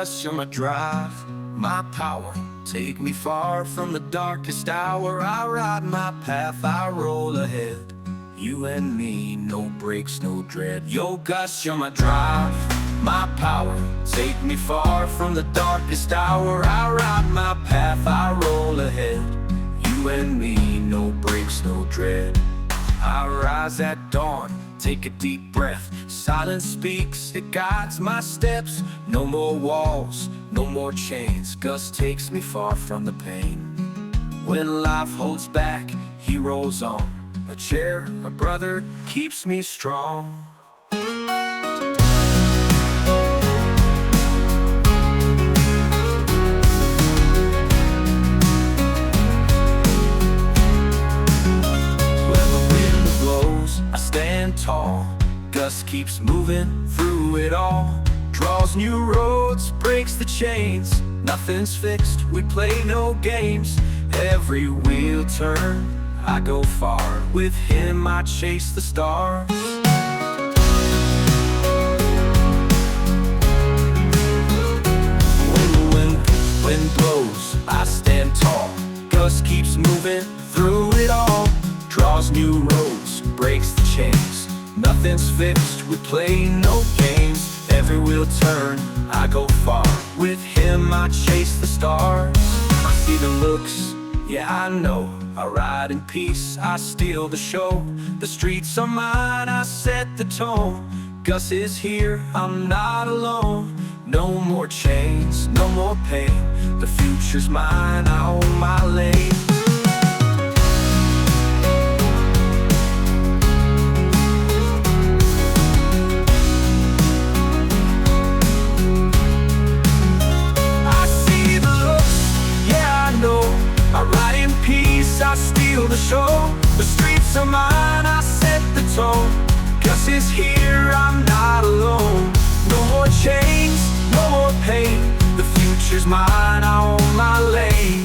Gus, you're my drive, my power. Take me far from the darkest hour. I ride my path, I roll ahead. You and me, no breaks, no dread. Yo, Gus, you're my drive, my power. Take me far from the darkest hour. I ride my path, I roll ahead. You and me, no breaks, no dread. I rise at dawn, take a deep breath. Silence speaks, it guides my steps. No more walls, no more chains. Gus takes me far from the pain. When life holds back, he rolls on. A chair, a brother, keeps me strong. Stand tall, Gus keeps moving through it all. Draws new roads, breaks the chains. Nothing's fixed, we play no games. Every wheel turn, I go far. With him I chase the stars. When the wind blows, I stand tall. Gus keeps moving through it all. Draws new roads, breaks the chains. Nothing's fixed, we play no games. Every wheel turn, I go far. With him I chase the stars. I see the looks, yeah I know. I ride in peace, I steal the show. The streets are mine, I set the tone. Gus is here, I'm not alone. No more chains, no more pain. The future's mine, I own my lane. I ride in peace, I steal the show. The streets are mine, I set the tone. Gus is here, I'm not alone. No more chains, no more pain. The future's mine, I own my lane.